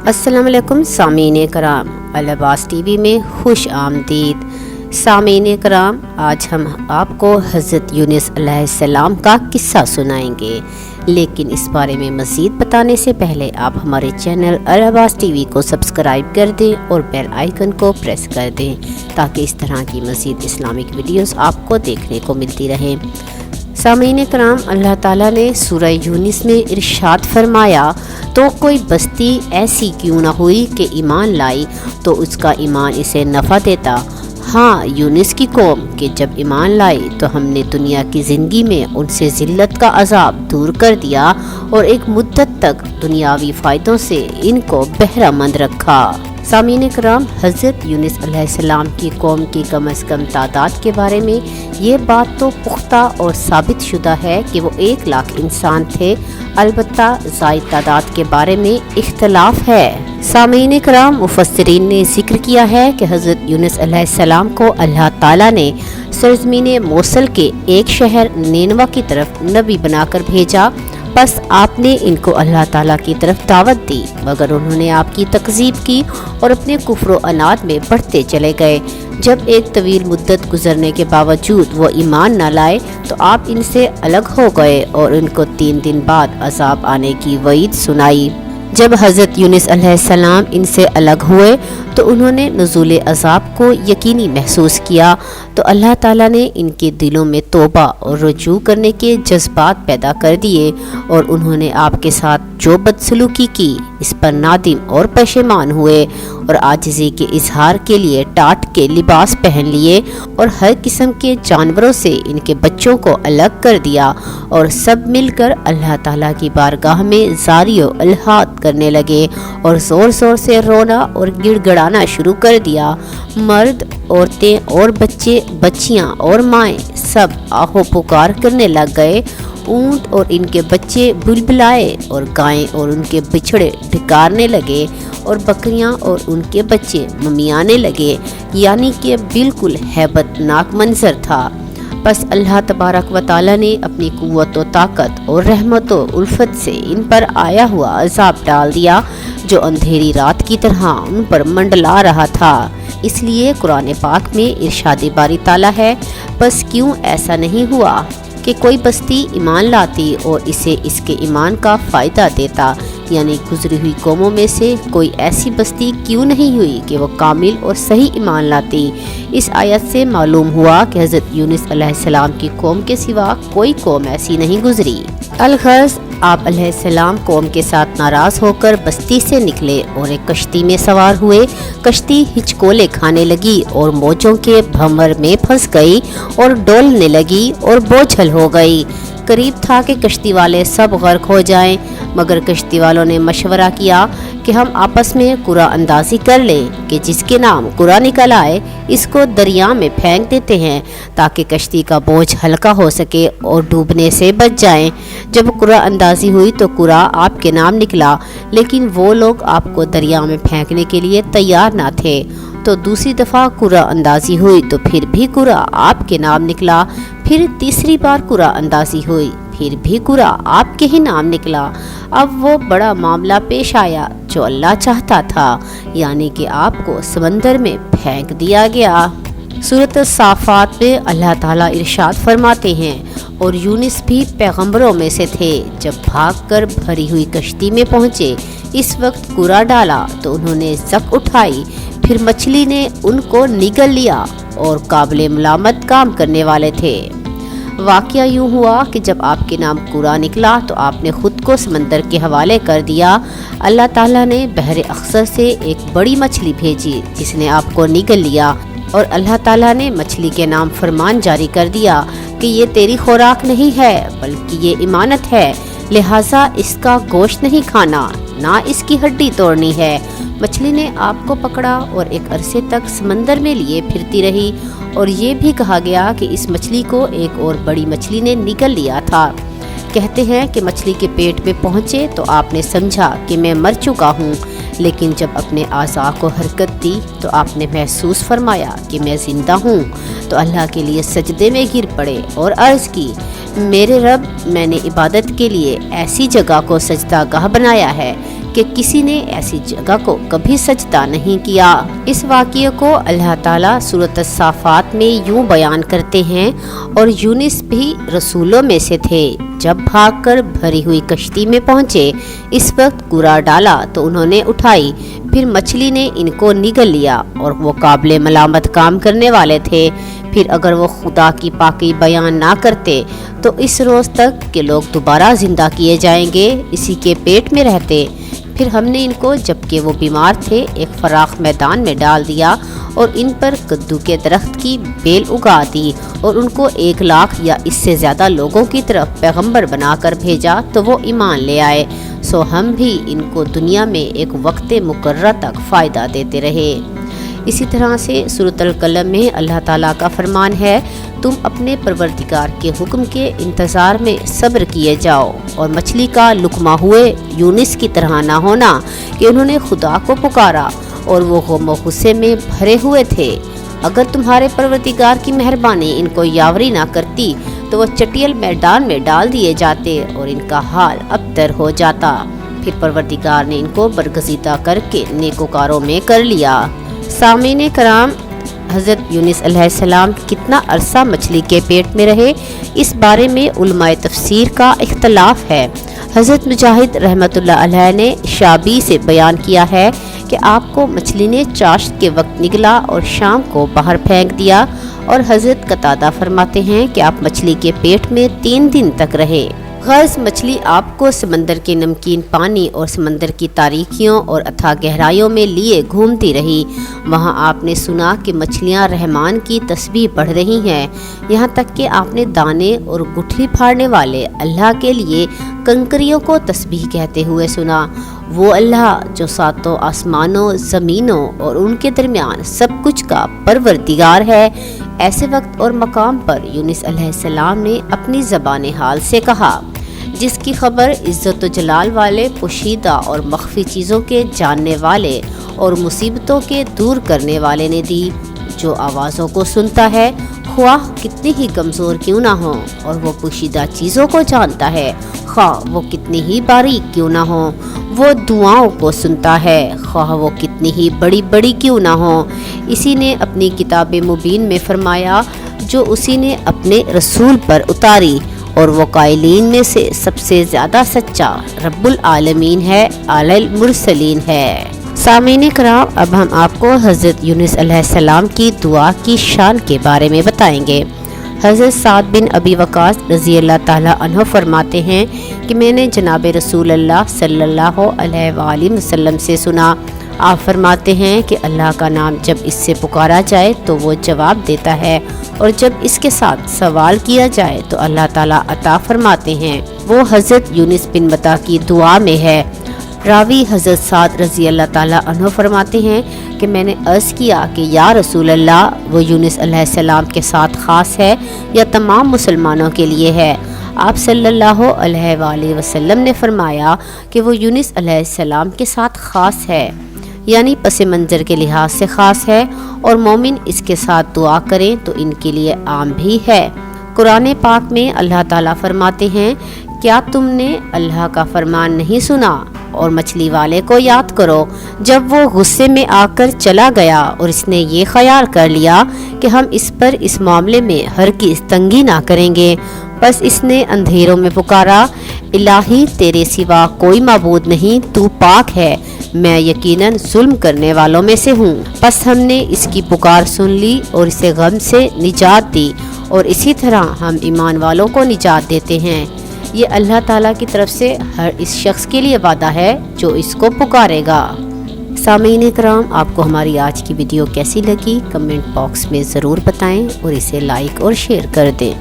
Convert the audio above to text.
السلام علیکم سامعین کرام، العباس ٹی وی میں خوش آمدید۔ سامعین کرام، آج ہم آپ کو حضرت یونس علیہ السلام کا قصہ سنائیں گے، لیکن اس بارے میں مزید بتانے سے پہلے آپ ہمارے چینل العباس ٹی وی کو سبسکرائب کر دیں اور بیل آئیکن کو پریس کر دیں تاکہ اس طرح کی مزید اسلامک ویڈیوز آپ کو دیکھنے کو ملتی رہیں۔ سامعین کرام، اللہ تعالیٰ نے سورہ یونس میں ارشاد فرمایا، تو کوئی بستی ایسی کیوں نہ ہوئی کہ ایمان لائی تو اس کا ایمان اسے نفع دیتا۔ ہاں، یونس کی قوم کہ جب ایمان لائی تو ہم نے دنیا کی زندگی میں ان سے ذلت کا عذاب دور کر دیا اور ایک مدت تک دنیاوی فائدوں سے ان کو بہرہ مند رکھا۔ سامعین کرام، حضرت یونس علیہ السلام کی قوم کی کم از کم تعداد کے بارے میں یہ بات تو پختہ اور ثابت شدہ ہے کہ وہ 1,00,000 انسان تھے، البتہ زائد تعداد کے بارے میں اختلاف ہے۔ سامعین کرام، مفسرین نے ذکر کیا ہے کہ حضرت یونس علیہ السلام کو اللہ تعالیٰ نے سرزمین موصل کے ایک شہر نینوا کی طرف نبی بنا کر بھیجا، بس آپ نے ان کو اللہ تعالیٰ کی طرف دعوت دی، مگر انہوں نے آپ کی تکذیب کی اور اپنے کفر و عناد میں بڑھتے چلے گئے۔ جب ایک طویل مدت گزرنے کے باوجود وہ ایمان نہ لائے تو آپ ان سے الگ ہو گئے اور ان کو 3 دن بعد عذاب آنے کی وعید سنائی۔ جب حضرت یونس علیہ السلام ان سے الگ ہوئے تو انہوں نے نزول عذاب کو یقینی محسوس کیا، تو اللہ تعالیٰ نے ان کے دلوں میں توبہ اور رجوع کرنے کے جذبات پیدا کر دیے اور انہوں نے آپ کے ساتھ جو بدسلوکی کی اس پر نادم اور پشیمان ہوئے اور عاجزی کے اظہار کے لیے ٹاٹ کے لباس پہن لیے اور ہر قسم کے جانوروں سے ان کے بچوں کو الگ کر دیا اور سب مل کر اللہ تعالیٰ کی بارگاہ میں زاری و الحاد کرنے لگے اور زور زور سے رونا اور گڑ گڑانا شروع کر دیا۔ مرد، عورتیں اور بچے، بچیاں اور مائیں سب آہو پکار کرنے لگ گئے۔ اونٹ اور ان کے بچے بلبلائے اور گائیں اور ان کے بچھڑے ڈھکارنے لگے اور بکریاں اور ان کے بچے ممیانے لگے، یعنی کہ بالکل ہیبت ناک منظر تھا۔ بس اللہ تبارک و تعالیٰ نے اپنی قوت و طاقت اور رحمت و الفت سے ان پر آیا ہوا عذاب ڈال دیا جو اندھیری رات کی طرح ان پر منڈلا رہا تھا۔ اس لیے قرآن پاک میں ارشاد باری تعالیٰ ہے، بس کیوں ایسا نہیں ہوا کہ کوئی بستی ایمان لاتی اور اسے اس کے ایمان کا فائدہ دیتا، یعنی گزری ہوئی قوموں میں سے کوئی ایسی بستی کیوں نہیں ہوئی کہ وہ کامل اور صحیح ایمان لاتی۔ اس آیت سے معلوم ہوا کہ حضرت یونس علیہ السلام کی قوم کے سوا کوئی قوم ایسی نہیں گزری۔ الغرض، آپ علیہ السلام قوم کے ساتھ ناراض ہو کر بستی سے نکلے اور ایک کشتی میں سوار ہوئے۔ کشتی ہچکولے کھانے لگی اور موجوں کے بھنور میں پھنس گئی اور ڈولنے لگی اور بوجھل ہو گئی۔ قریب تھا کہ کشتی والے سب غرق ہو جائیں، مگر کشتی والوں نے مشورہ کیا کہ ہم آپس میں قرعہ اندازی کر لیں کہ جس کے نام قرعہ نکل آئے اس کو دریا میں پھینک دیتے ہیں تاکہ کشتی کا بوجھ ہلکا ہو سکے اور ڈوبنے سے بچ جائیں۔ جب قرعہ اندازی ہوئی تو قرعہ آپ کے نام نکلا، لیکن وہ لوگ آپ کو دریا میں پھینکنے کے لیے تیار نہ تھے۔ تو دوسری دفعہ قرعہ اندازی ہوئی تو پھر بھی قرعہ آپ کے نام نکلا۔ پھر تیسری بار قرعہ اندازی ہوئی، پھر بھی قرعہ آپ کے ہی نام نکلا۔ اب وہ بڑا معاملہ پیش آیا جو اللہ چاہتا تھا، یعنی کہ آپ کو سمندر میں پھینک دیا گیا۔ سورۃ الصافات میں اللہ تعالیٰ ارشاد فرماتے ہیں، اور یونس بھی پیغمبروں میں سے تھے، جب بھاگ کر بھری ہوئی کشتی میں پہنچے، اس وقت قرعہ ڈالا تو انہوں نے زک اٹھائی، پھر مچھلی نے ان کو نگل لیا اور قابل ملامت کام کرنے والے تھے۔ واقعہ یوں ہوا کہ جب آپ کے نام قرعہ نکلا تو آپ نے خود کو سمندر کے حوالے کر دیا۔ اللہ تعالیٰ نے بحر اخضر سے ایک بڑی مچھلی بھیجی جس نے آپ کو نگل لیا، اور اللہ تعالیٰ نے مچھلی کے نام فرمان جاری کر دیا کہ یہ تیری خوراک نہیں ہے بلکہ یہ امانت ہے، لہٰذا اس کا گوشت نہیں کھانا، نہ اس کی ہڈی توڑنی ہے۔ مچھلی نے آپ کو پکڑا اور ایک عرصے تک سمندر میں لیے پھرتی رہی، اور یہ بھی کہا گیا کہ اس مچھلی کو ایک اور بڑی مچھلی نے نگل لیا تھا۔ کہتے ہیں کہ مچھلی کے پیٹ میں پہنچے تو آپ نے سمجھا کہ میں مر چکا ہوں، لیکن جب اپنے اعضاء کو حرکت دی تو آپ نے محسوس فرمایا کہ میں زندہ ہوں، تو اللہ کے لیے سجدے میں گر پڑے اور عرض کی، میرے رب، میں نے عبادت کے لیے ایسی جگہ کو سجدہ گاہ بنایا ہے کہ کسی نے ایسی جگہ کو کبھی سجدہ نہیں کیا۔ اس واقعے کو اللہ تعالیٰ سورۃ الصافات میں یوں بیان کرتے ہیں، اور یونس بھی رسولوں میں سے تھے، جب بھاگ کر بھری ہوئی کشتی میں پہنچے، اس وقت گرا ڈالا تو انہوں نے اٹھائی، پھر مچھلی نے ان کو نگل لیا، اور وہ قابل ملامت کام کرنے والے تھے۔ پھر اگر وہ خدا کی پاکی بیان نہ کرتے تو اس روز تک کہ لوگ دوبارہ زندہ کیے جائیں گے اسی کے پیٹ میں رہتے۔ پھر ہم نے ان کو جبکہ وہ بیمار تھے ایک فراخ میدان میں ڈال دیا، اور ان پر کدو کے درخت کی بیل اگا دی، اور ان کو 1,00,000 یا اس سے زیادہ لوگوں کی طرف پیغمبر بنا کر بھیجا تو وہ ایمان لے آئے۔ سو ہم بھی ان کو دنیا میں ایک وقت مقررہ تک فائدہ دیتے رہے۔ اسی طرح سے سورۃ القلم میں اللہ تعالیٰ کا فرمان ہے، تم اپنے پروردگار کے حکم کے انتظار میں صبر کیے جاؤ، اور مچھلی کا لقمہ ہوئے یونس کی طرح نہ ہونا کہ انہوں نے خدا کو پکارا اور وہ غم و غصے میں بھرے ہوئے تھے۔ اگر تمہارے پروردگار کی مہربانی ان کو یاوری نہ کرتی تو وہ چٹیل میدان میں ڈال دیے جاتے اور ان کا حال ابتر ہو جاتا۔ پھر پروردگار نے ان کو برگزیدہ کر کے نیکوکاروں میں کر لیا۔ سامعین کرام، حضرت یونس علیہ السلام کتنا عرصہ مچھلی کے پیٹ میں رہے، اس بارے میں علماء تفسیر کا اختلاف ہے۔ حضرت مجاہد رحمۃ اللہ علیہ نے شابی سے بیان کیا ہے کہ آپ کو مچھلی نے چاشت کے وقت نگلا اور شام کو باہر پھینک دیا، اور حضرت قتادہ فرماتے ہیں کہ آپ مچھلی کے پیٹ میں 3 دن تک رہے۔ غرض مچھلی آپ کو سمندر کے نمکین پانی اور سمندر کی تاریکیوں اور اتھاہ گہرائیوں میں لیے گھومتی رہی۔ وہاں آپ نے سنا کہ مچھلیاں رحمان کی تسبیح پڑھ رہی ہیں، یہاں تک کہ آپ نے دانے اور گٹھلی پھاڑنے والے اللہ کے لیے کنکریوں کو تسبیح کہتے ہوئے سنا۔ وہ اللہ جو 7 آسمانوں، زمینوں اور ان کے درمیان سب کچھ کا پروردگار ہے۔ ایسے وقت اور مقام پر یونس علیہ السلام نے اپنی زبان حال سے کہا، جس کی خبر عزت و جلال والے پوشیدہ اور مخفی چیزوں کے جاننے والے اور مصیبتوں کے دور کرنے والے نے دی، جو آوازوں کو سنتا ہے خواہ کتنی ہی کمزور کیوں نہ ہو، اور وہ پوشیدہ چیزوں کو جانتا ہے خواہ وہ کتنی ہی باریک کیوں نہ ہو، وہ دعاؤں کو سنتا ہے خواہ وہ کتنی ہی بڑی بڑی کیوں نہ ہو۔ اسی نے اپنی کتاب مبین میں فرمایا جو اسی نے اپنے رسول پر اتاری، اور وہ قائلین میں سے سب سے زیادہ سچا رب العالمین ہے، اعلی المرسلین ہے۔ سامعین کرام، اب ہم آپ کو حضرت یونس علیہ السلام کی دعا کی شان کے بارے میں بتائیں گے۔ حضرت سعد بن ابی وقاص رضی اللہ تعالیٰ عنہ فرماتے ہیں کہ میں نے جناب رسول اللہ صلی اللہ علیہ وآلہ وسلم سے سنا، آپ فرماتے ہیں کہ اللہ کا نام جب اس سے پکارا جائے تو وہ جواب دیتا ہے، اور جب اس کے ساتھ سوال کیا جائے تو اللہ تعالیٰ عطا فرماتے ہیں۔ وہ حضرت یونس بن متی کی دعا میں ہے۔ راوی حضرت سعد رضی اللہ تعالیٰ عنہ فرماتے ہیں کہ میں نے عرض کیا کہ یا رسول اللہ، وہ یونس علیہ السلام کے ساتھ خاص ہے یا تمام مسلمانوں کے لیے ہے؟ آپ صلی اللہ علیہ وآلہ وسلم نے فرمایا کہ وہ یونس علیہ السلام کے ساتھ خاص ہے، یعنی پس منظر کے لحاظ سے خاص ہے، اور مومن اس کے ساتھ دعا کریں تو ان کے لیے عام بھی ہے۔ قرآن پاک میں اللہ تعالیٰ فرماتے ہیں، کیا تم نے اللہ کا فرمان نہیں سنا؟ اور مچھلی والے کو یاد کرو جب وہ غصے میں آ کر چلا گیا اور اس نے یہ خیال کر لیا کہ ہم اس پر اس معاملے میں ہرگز تنگی نہ کریں گے، بس اس نے اندھیروں میں پکارا، الہی تیرے سوا کوئی معبود نہیں، تو پاک ہے، میں یقیناً ظلم کرنے والوں میں سے ہوں۔ بس ہم نے اس کی پکار سن لی اور اسے غم سے نجات دی، اور اسی طرح ہم ایمان والوں کو نجات دیتے ہیں۔ یہ اللہ تعالیٰ کی طرف سے ہر اس شخص کے لیے وعدہ ہے جو اس کو پکارے گا۔ سامعین کرام، آپ کو ہماری آج کی ویڈیو کیسی لگی کمنٹ باکس میں ضرور بتائیں، اور اسے لائک اور شیئر کر دیں۔